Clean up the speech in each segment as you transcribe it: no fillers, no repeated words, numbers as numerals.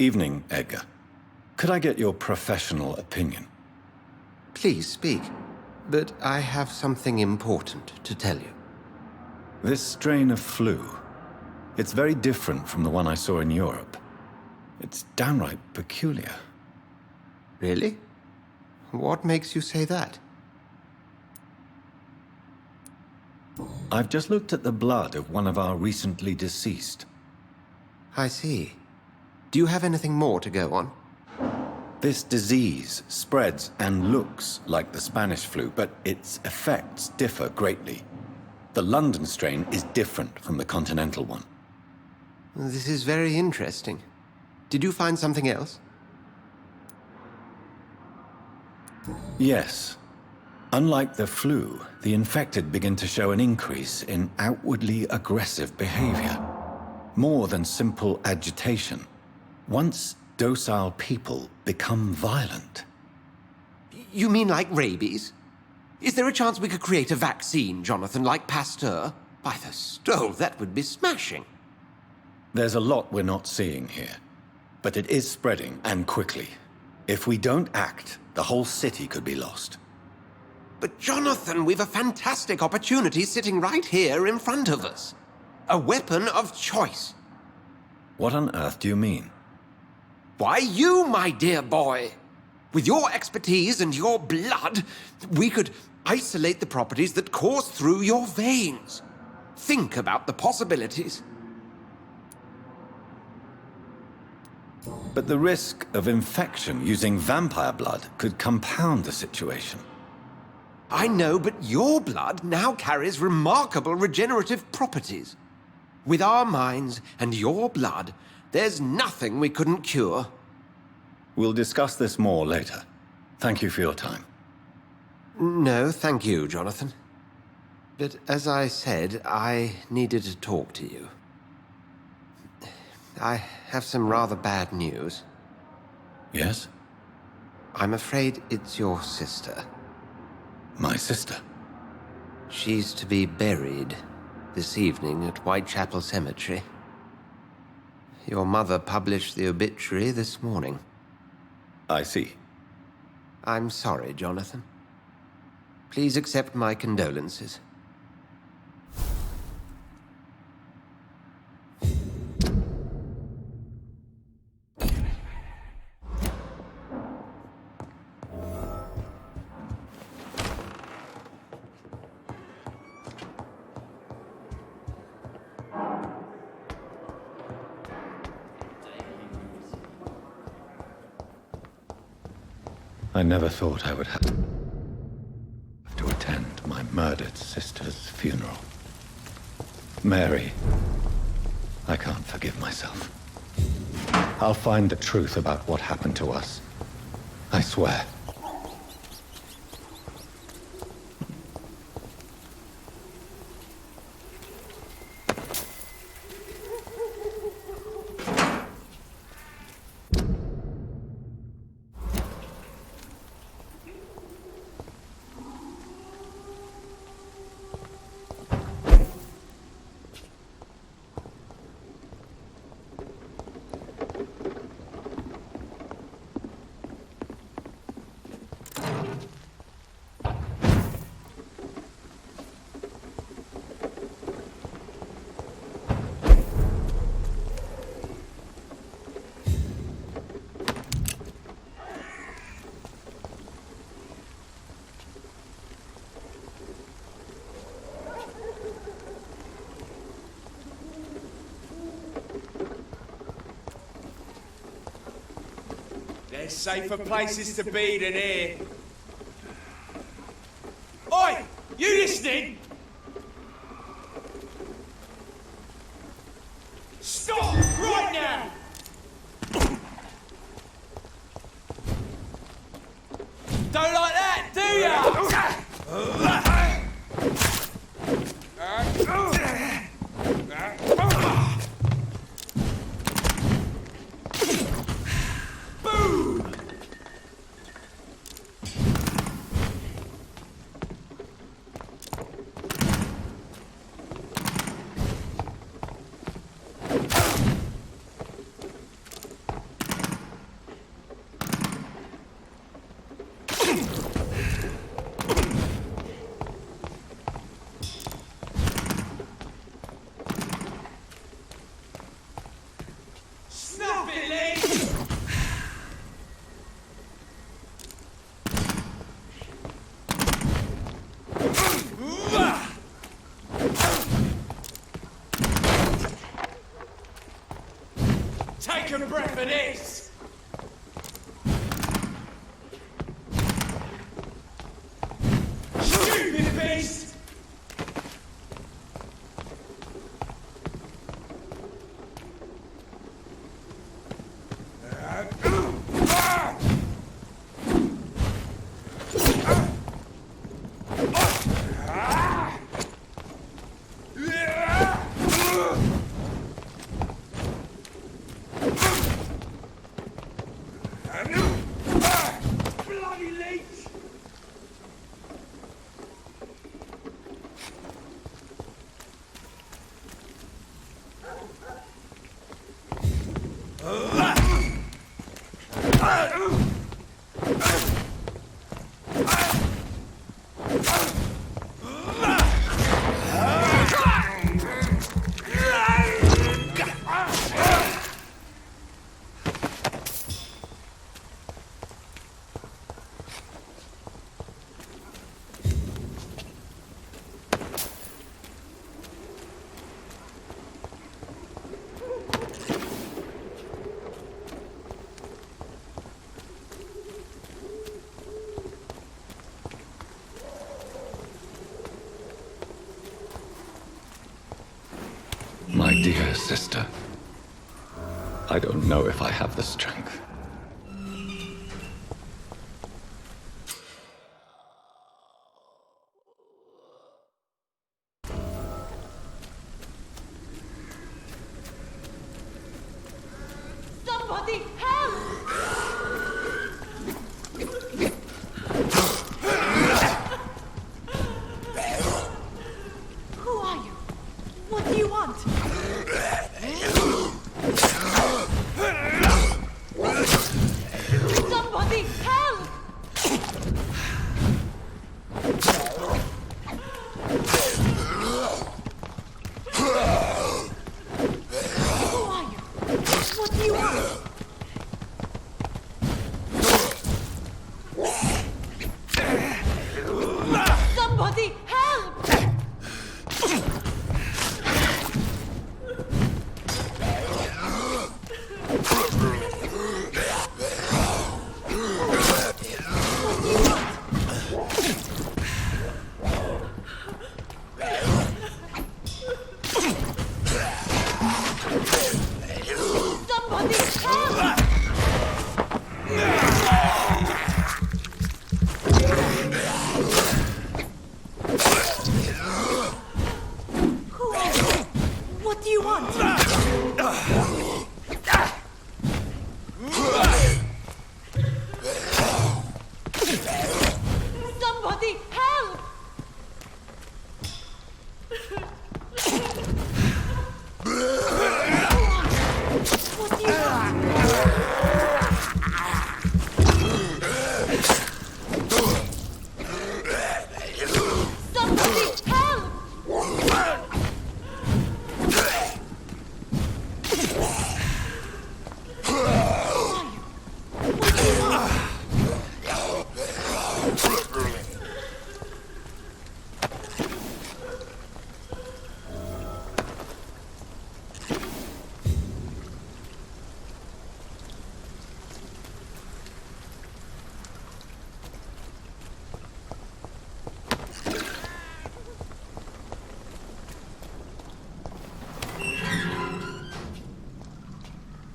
Evening, Edgar. Could I get your professional opinion? Please speak, but I have something important to tell you. This strain of flu, it's very different from the one I saw in Europe. It's downright peculiar. Really? What makes you say that? I've just looked at the blood of one of our recently deceased. I see. Do you have anything more to go on? This disease spreads and looks like the Spanish flu, but its effects differ greatly. The London strain is different from the continental one. This is very interesting. Did you find something else? Yes. Unlike the flu, the infected begin to show an increase in outwardly aggressive behavior. More than simple agitation. Once docile people become violent. You mean like rabies? Is there a chance we could create a vaccine, Jonathan, like Pasteur? By the stove, that would be smashing. There's a lot we're not seeing here. But it is spreading, and quickly. If we don't act, the whole city could be lost. But Jonathan, we've a fantastic opportunity sitting right here in front of us. A weapon of choice. What on earth do you mean? Why, you, my dear boy. With your expertise and your blood, we could isolate the properties that course through your veins. Think about the possibilities. But the risk of infection using vampire blood could compound the situation. I know, but your blood now carries remarkable regenerative properties. With our minds and your blood, there's nothing we couldn't cure. We'll discuss this more later. Thank you for your time. No, thank you, Jonathan. But as I said, I needed to talk to you. I have some rather bad news. Yes? I'm afraid it's your sister. My sister? She's to be buried this evening at Whitechapel Cemetery. Your mother published the obituary this morning. I see. I'm sorry, Jonathan. Please accept my condolences. I never thought I would have to attend my murdered sister's funeral. Mary, I can't forgive myself. I'll find the truth about what happened to us. I swear. There's safer places to be than here. Oi! You listening? Stop right now! Don't like that, do ya? take a breath of this! Stupid beast! Bloody leech! My dear sister, I don't know if I have the strength. Somebody help! Who are you? What do you want? Somebody help! Who are you? What do you want? Somebody help! Somebody help! Who are you? What do you want? Somebody help! What do you want? Somebody help! Who are you? What do you want?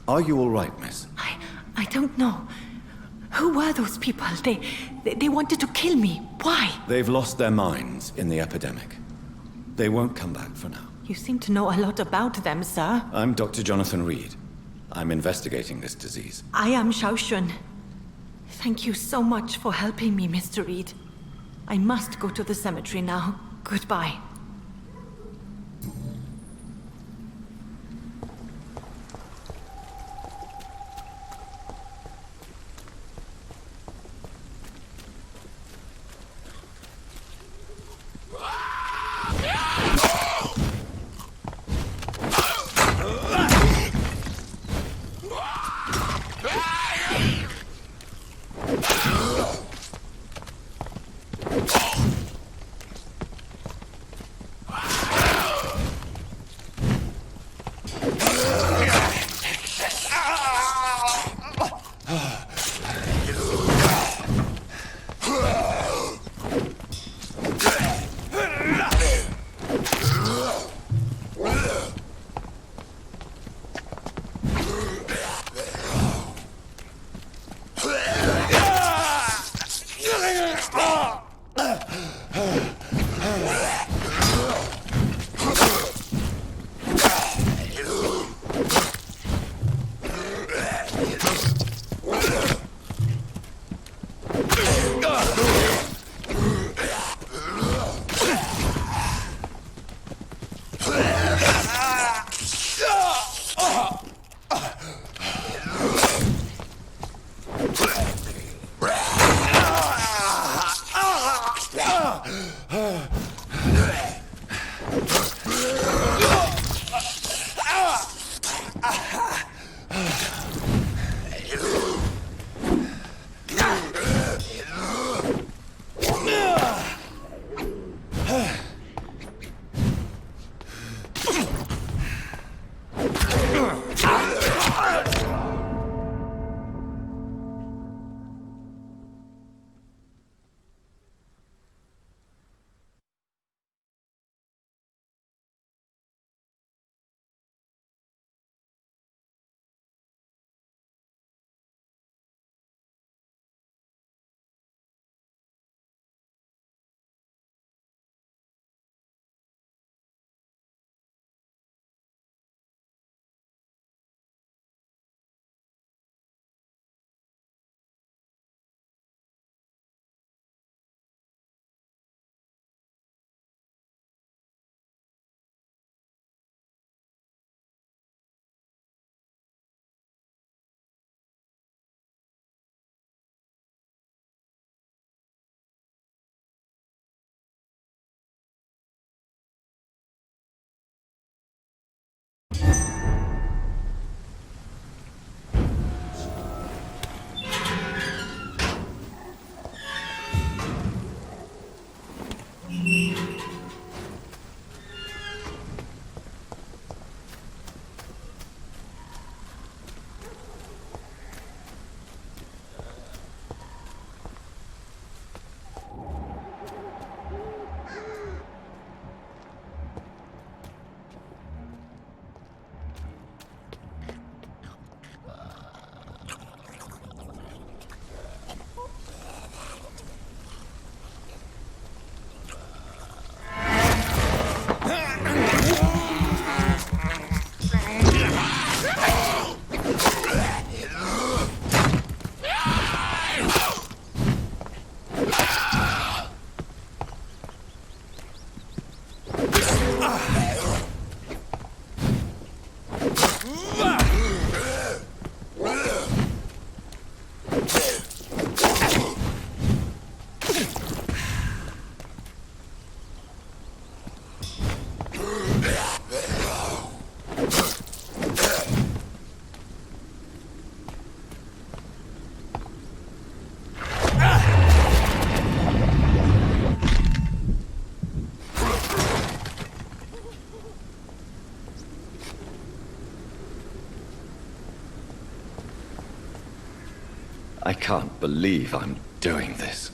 Are you all right, miss? I don't know. Who were those people? They wanted to kill me. Why? They've lost their minds in the epidemic. They won't come back for now. You seem to know a lot about them, sir. I'm Dr. Jonathan Reed. I'm investigating this disease. I am Shaoshun. Thank you so much for helping me, Mr. Reed. I must go to the cemetery now. Goodbye. I can't believe I'm doing this.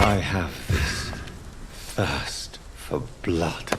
I have this thirst for blood.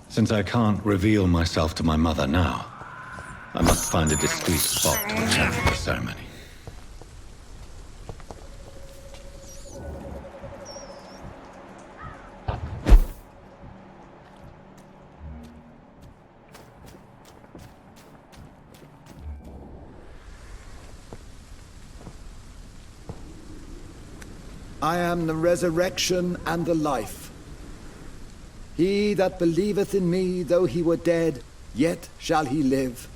Since I can't reveal myself to my mother now, I must find a discreet spot to attend the ceremony. I am the resurrection and the life. He that believeth in me, though he were dead, yet shall he live.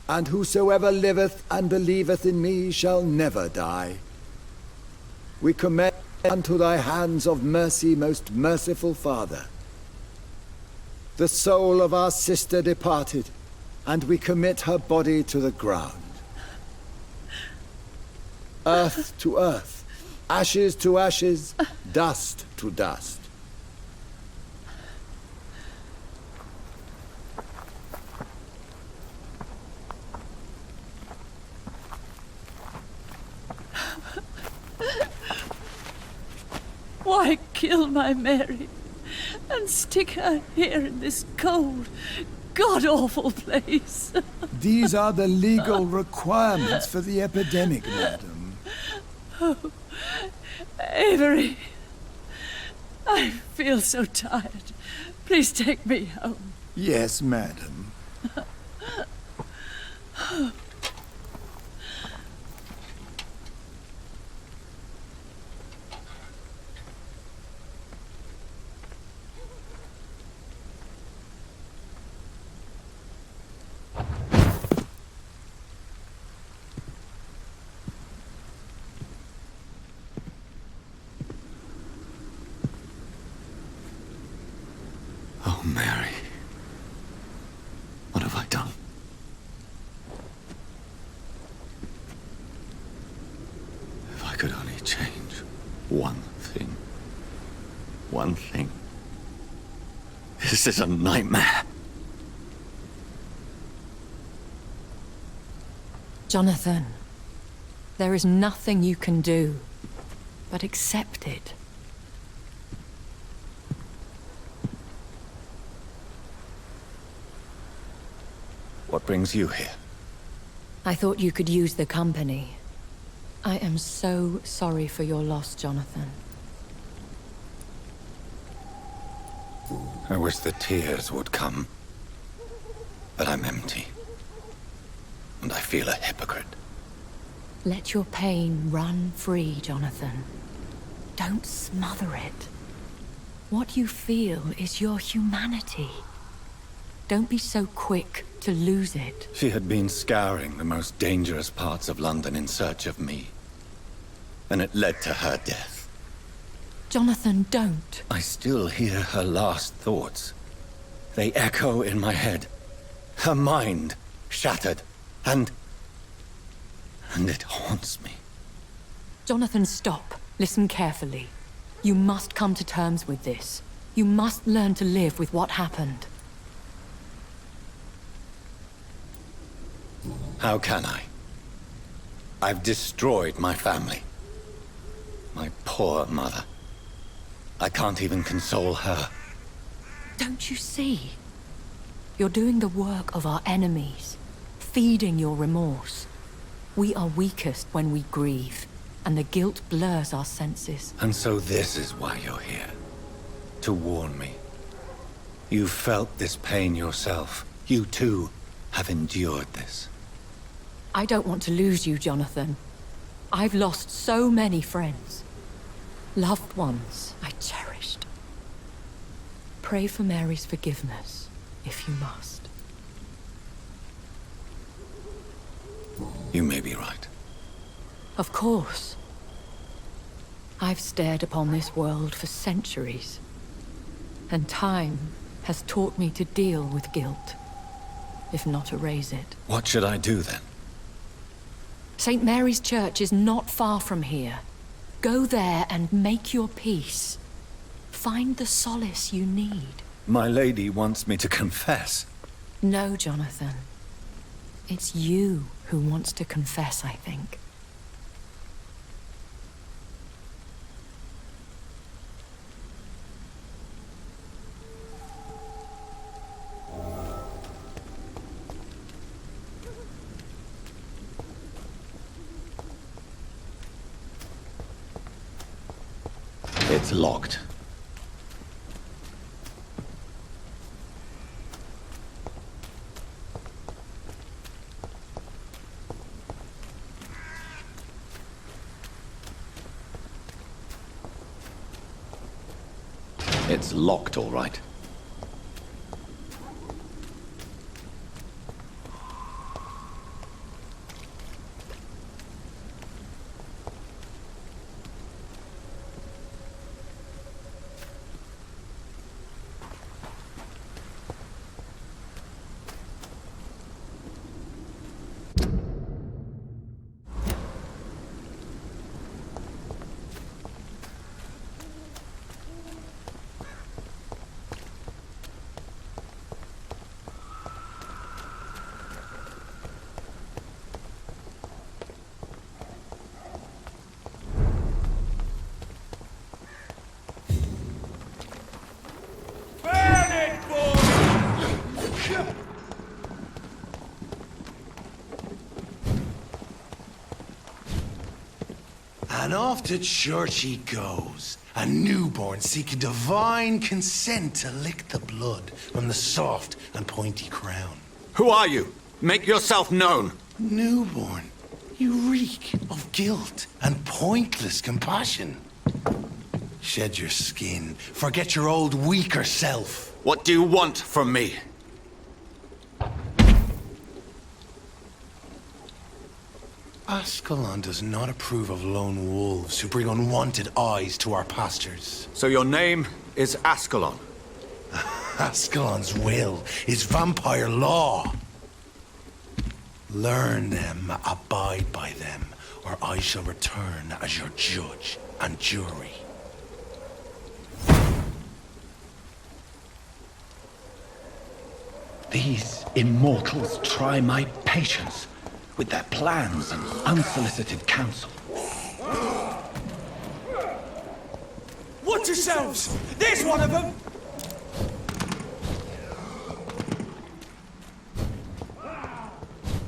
And whosoever liveth and believeth in me shall never die. We commend unto thy hands of mercy, most merciful Father, the soul of our sister departed, and we commit her body to the ground. Earth to earth, ashes to ashes, dust to dust. Why kill my Mary and stick her here in this cold, god-awful place? These are the legal requirements for the epidemic, madam. Oh, Avery, I feel so tired. Please take me home. Yes, madam. Oh, Mary. What have I done? I could only change one thing. One thing. This is a nightmare. Jonathan, there is nothing you can do but accept it. What brings you here? I thought you could use the company. I am so sorry for your loss, Jonathan. I wish the tears would come. But I'm empty. And I feel a hypocrite. Let your pain run free, Jonathan. Don't smother it. What you feel is your humanity. Don't be so quick to lose it. She had been scouring the most dangerous parts of London in search of me. And it led to her death. Jonathan, don't. I still hear her last thoughts. They echo in my head. Her mind shattered. And it haunts me. Jonathan, stop. Listen carefully. You must come to terms with this. You must learn to live with what happened. How can I? I've destroyed my family. My poor mother. I can't even console her. Don't you see? You're doing the work of our enemies, feeding your remorse. We are weakest when we grieve, and the guilt blurs our senses. And so this is why you're here. To warn me. You've felt this pain yourself. You too have endured this. I don't want to lose you, Jonathan. I've lost so many friends. Loved ones I cherished. Pray for Mary's forgiveness, if you must. You may be right. Of course. I've stared upon this world for centuries. And time has taught me to deal with guilt, if not erase it. What should I do then? St. Mary's Church is not far from here. Go there and make your peace. Find the solace you need. My lady wants me to confess. No, Jonathan. It's you who wants to confess, I think. It's locked. It's locked, all right. And off to church he goes, a newborn seeking divine consent to lick the blood from the soft and pointy crown. Who are you? Make yourself known. Newborn, you reek of guilt and pointless compassion. Shed your skin, forget your old weaker self. What do you want from me? Ascalon does not approve of lone wolves who bring unwanted eyes to our pastures. So your name is Ascalon? Ascalon's will is vampire law. Learn them, abide by them, or I shall return as your judge and jury. These immortals try my patience with their plans and unsolicited counsel. Watch yourselves! There's one of them!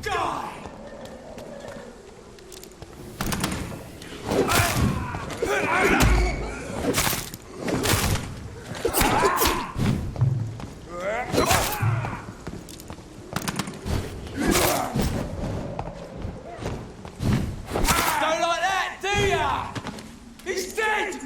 Die! Don't like that, do ya? He's dead!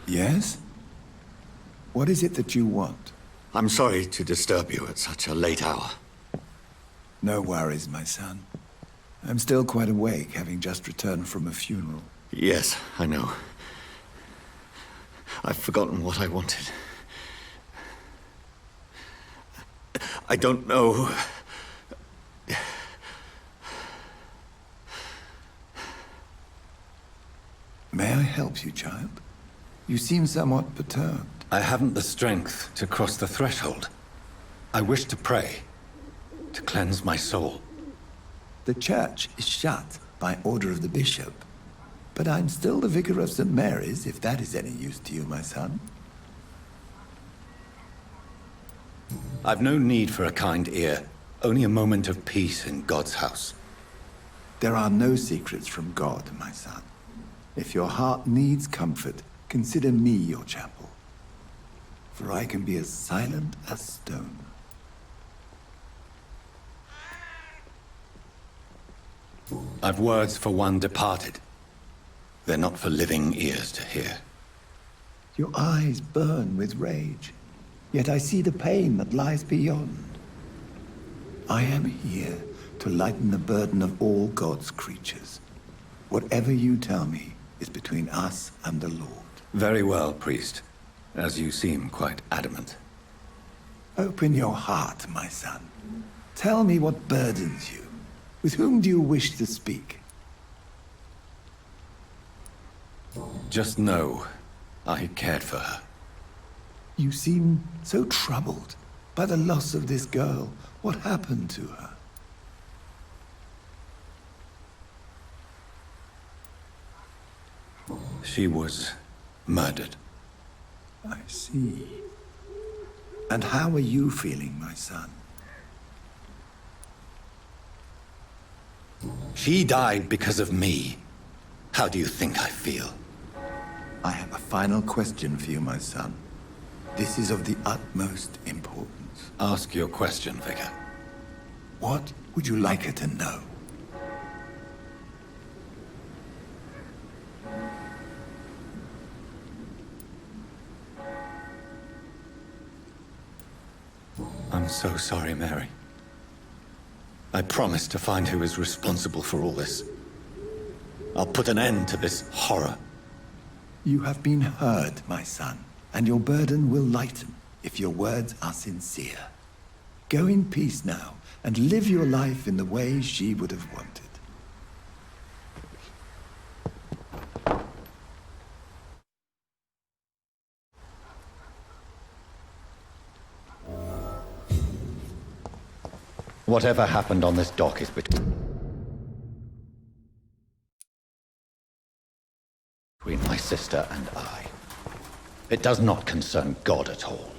Yes? What is it that you want? I'm sorry to disturb you at such a late hour. No worries, my son. I'm still quite awake, having just returned from a funeral. Yes, I know. I've forgotten what I wanted. I don't know. May I help you, child? You seem somewhat perturbed. I haven't the strength to cross the threshold. I wish to pray, to cleanse my soul. The church is shut by order of the bishop. But I'm still the vicar of St. Mary's, if that is any use to you, my son. I've no need for a kind ear, only a moment of peace in God's house. There are no secrets from God, my son. If your heart needs comfort, consider me your chapel. For I can be as silent as stone. I've words for one departed. They're not for living ears to hear. Your eyes burn with rage, yet I see the pain that lies beyond. I am here to lighten the burden of all God's creatures. Whatever you tell me is between us and the Lord. Very well, priest, as you seem quite adamant. Open your heart, my son. Tell me what burdens you. With whom do you wish to speak? Just know, I cared for her. You seem so troubled by the loss of this girl. What happened to her? She was murdered. I see. And how are you feeling, my son? She died because of me. How do you think I feel? I have a final question for you, my son. This is of the utmost importance. Ask your question, Vicar. What would you like her to know? I'm so sorry, Mary. I promise to find who is responsible for all this. I'll put an end to this horror. You have been heard, my son, and your burden will lighten if your words are sincere. Go in peace now, and live your life in the way she would have wanted. Whatever happened on this dock is between my sister and I. It does not concern God at all.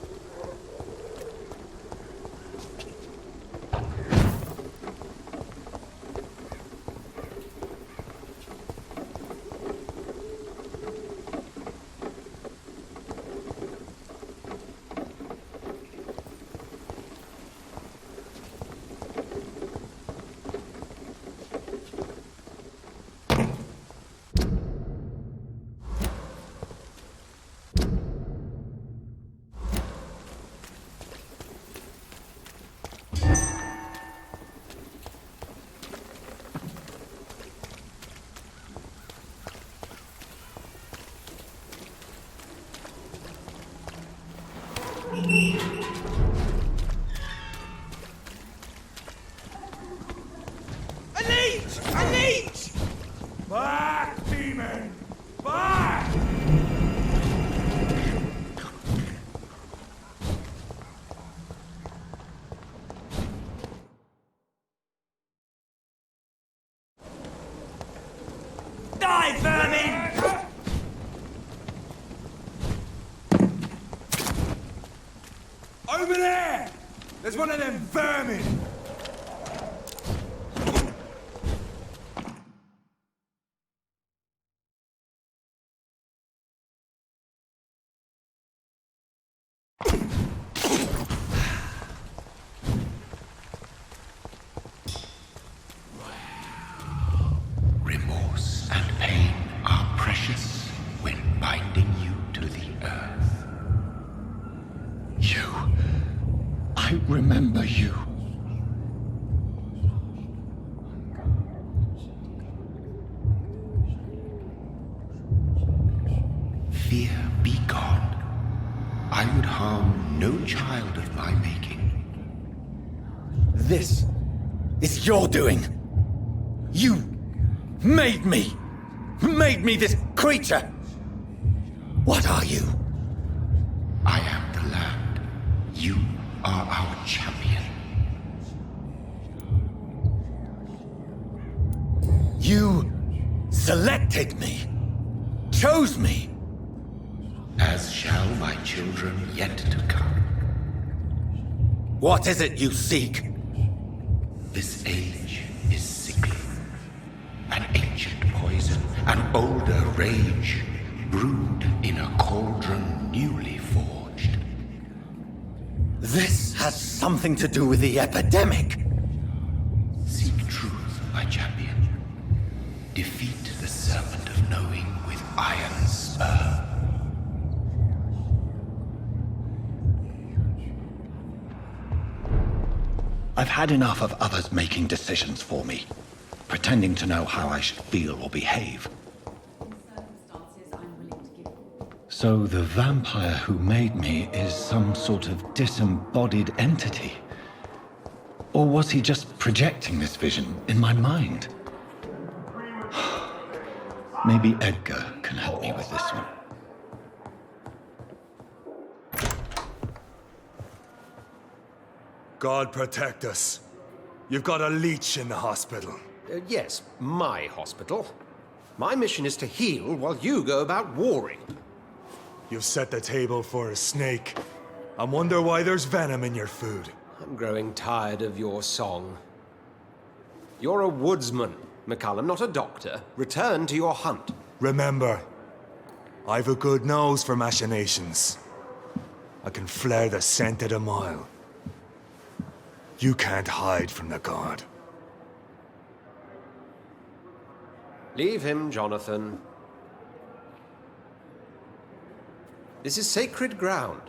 Back, demon! Back! Die, vermin! Over there! There's one of them vermin! Remorse and pain are precious when binding you to the earth. You. I remember you. Fear be gone. I would harm no child of my making. This is your doing. You made me this creature. What are you? I am the land. You are our champion. You selected me, chose me. As shall my children yet to come. What is it you seek? This age is sickly. An ancient poison, an older rage, brewed in a cauldron newly forged. This has something to do with the epidemic. Seek truth, my champion. Defeat the serpent of knowing with iron spur. I've had enough of others making decisions for me, pretending to know how I should feel or behave. So the vampire who made me is some sort of disembodied entity? Or was he just projecting this vision in my mind? Maybe Edgar can help me with this one. God protect us. You've got a leech in the hospital. Yes, my hospital. My mission is to heal while you go about warring. You've set the table for a snake. I wonder why there's venom in your food. I'm growing tired of your song. You're a woodsman, McCallum, not a doctor. Return to your hunt. Remember, I've a good nose for machinations. I can flare the scent at a mile. You can't hide from the god. Leave him, Jonathan. This is sacred ground.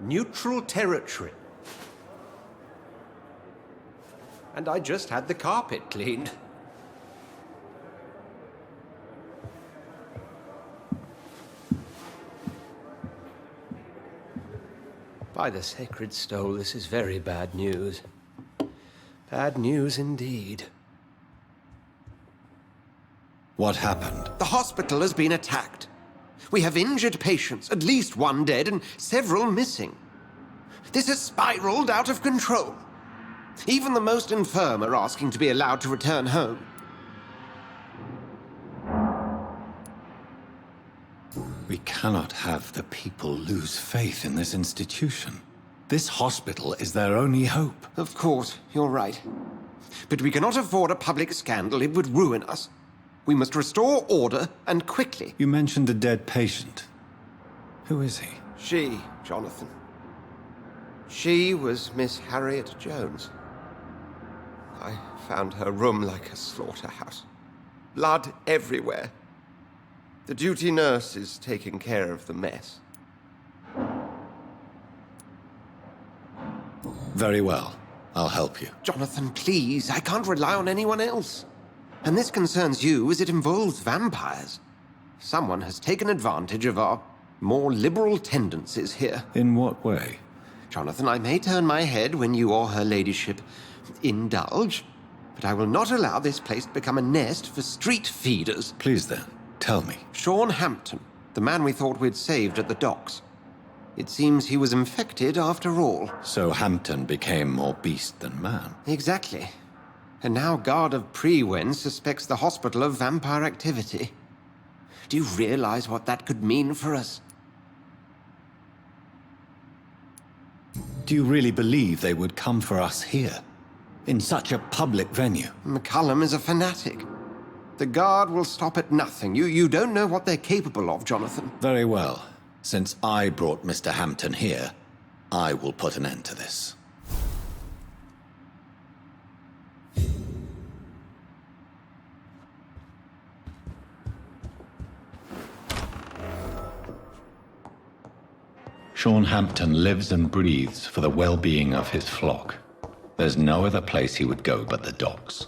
Neutral territory. And I just had the carpet cleaned. By the sacred stole, this is very bad news. Bad news indeed. What happened? The hospital has been attacked. We have injured patients, at least one dead and several missing. This has spiraled out of control. Even the most infirm are asking to be allowed to return home. We cannot have the people lose faith in this institution. This hospital is their only hope. Of course, you're right. But we cannot afford a public scandal. It would ruin us. We must restore order, and quickly. You mentioned a dead patient. Who is he? She, Jonathan. She was Miss Harriet Jones. I found her room like a slaughterhouse. Blood everywhere. The duty nurse is taking care of the mess. Very well. I'll help you. Jonathan, please. I can't rely on anyone else. And this concerns you as it involves vampires. Someone has taken advantage of our more liberal tendencies here. In what way? Jonathan, I may turn my head when you or her ladyship indulge, But I will not allow this place to become a nest for street feeders. Please then, tell me. Sean Hampton, the man we thought we'd saved at the docks. It seems he was infected after all. So Hampton became more beast than man. Exactly. And now Guard of Prewen suspects the hospital of vampire activity. Do you realize what that could mean for us? Do you really believe they would come for us here? In such a public venue? McCullum is a fanatic. The Guard will stop at nothing. You don't know what they're capable of, Jonathan. Very well. Since I brought Mr. Hampton here, I will put an end to this. Sean Hampton lives and breathes for the well-being of his flock. There's no other place he would go but the docks.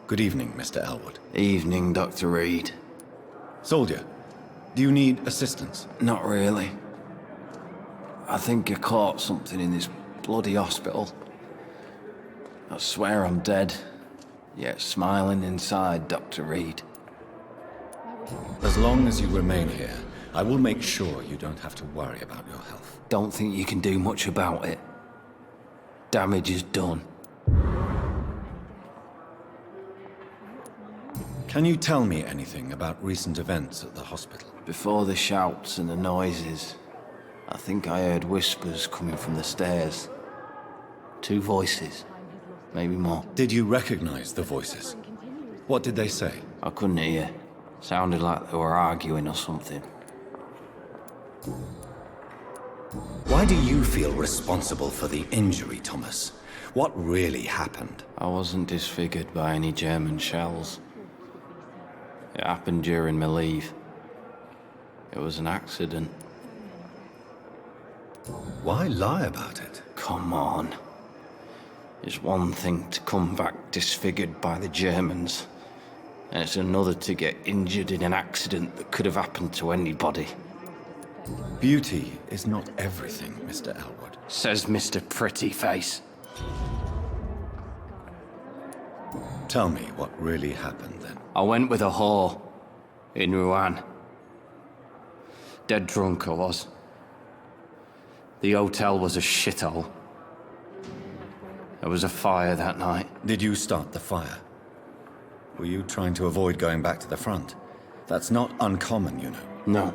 Good evening, Mr. Elwood. Evening, Dr. Reed. Soldier, do you need assistance? Not really. I think I caught something in this bloody hospital. I swear I'm dead, yet smiling inside, Dr. Reed. As long as you remain here, I will make sure you don't have to worry about your health. Don't think you can do much about it. Damage is done. Can you tell me anything about recent events at the hospital? Before the shouts and the noises, I think I heard whispers coming from the stairs. 2 voices, maybe more. Did you recognize the voices? What did they say? I couldn't hear. Sounded like they were arguing or something. Why do you feel responsible for the injury, Thomas? What really happened? I wasn't disfigured by any German shells. It happened during my leave. It was an accident. Why lie about it? Come on. It's one thing to come back disfigured by the Germans, and it's another to get injured in an accident that could have happened to anybody. Beauty is not everything, Mr. Elwood. Says Mr. Pretty Face. Tell me what really happened then. I went with a whore in Rouen. Dead drunk I was. The hotel was a shithole. There was a fire that night. Did you start the fire? Were you trying to avoid going back to the front? That's not uncommon, you know. No.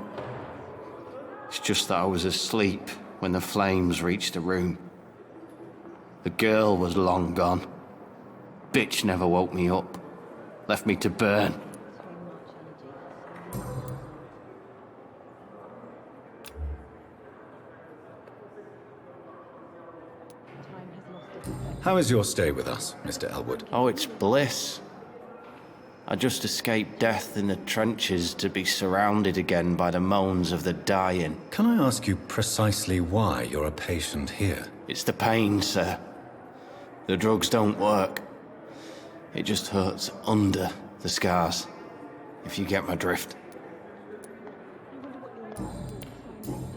It's just that I was asleep when the flames reached the room. The girl was long gone. Bitch never woke me up. Left me to burn. How is your stay with us, Mr. Elwood? Oh, it's bliss. I just escaped death in the trenches to be surrounded again by the moans of the dying. Can I ask you precisely why you're a patient here? It's the pain, sir. The drugs don't work. It just hurts under the scars, if you get my drift.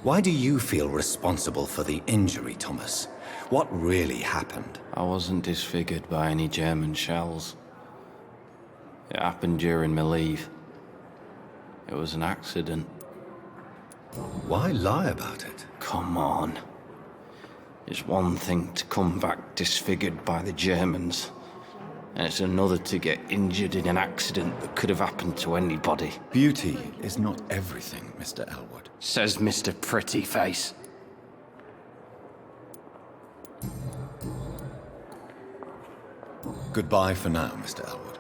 Why do you feel responsible for the injury, Thomas? What really happened? I wasn't disfigured by any German shells. It happened during my leave. It was an accident. Why lie about it? Come on. It's one thing to come back disfigured by the Germans, and it's another to get injured in an accident that could have happened to anybody. Beauty is not everything, Mr. Elwood. Says Mr. Pretty Face. Goodbye for now, Mr. Elwood.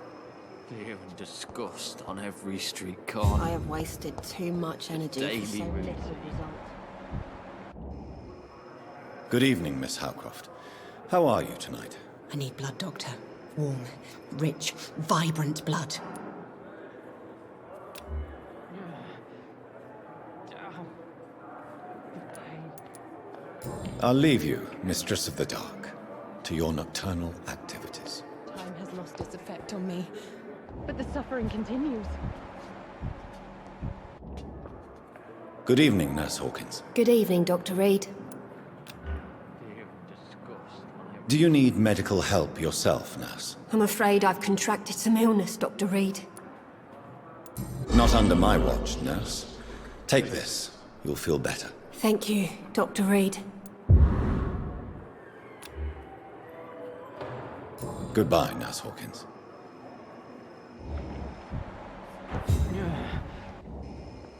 Fear and disgust on every street corner. I have wasted too much energy Daily for so little result. Good evening, Miss Howcroft. How are you tonight? I need blood, Doctor. Warm, rich, vibrant blood. I'll leave you, Mistress of the Dark, to your nocturnal activities. Time has lost its effect on me, but the suffering continues. Good evening, Nurse Hawkins. Good evening, Dr. Reed. Do you need medical help yourself, Nurse? I'm afraid I've contracted some illness, Dr. Reed. Not under my watch, Nurse. Take this. You'll feel better. Thank you, Dr. Reed. Goodbye, Nurse Hawkins.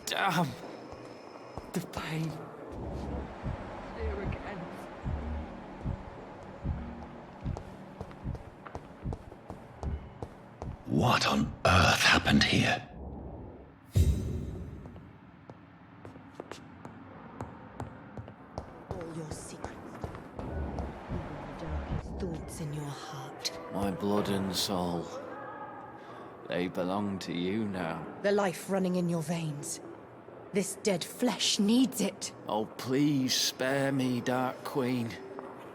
Damn. The pain. Here again. What on earth happened here? All your secrets. Even the darkest thoughts in your heart. My blood and soul. They belong to you now. The life running in your veins. This dead flesh needs it. Oh, please spare me, Dark Queen.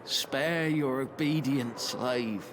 Spare your obedient slave.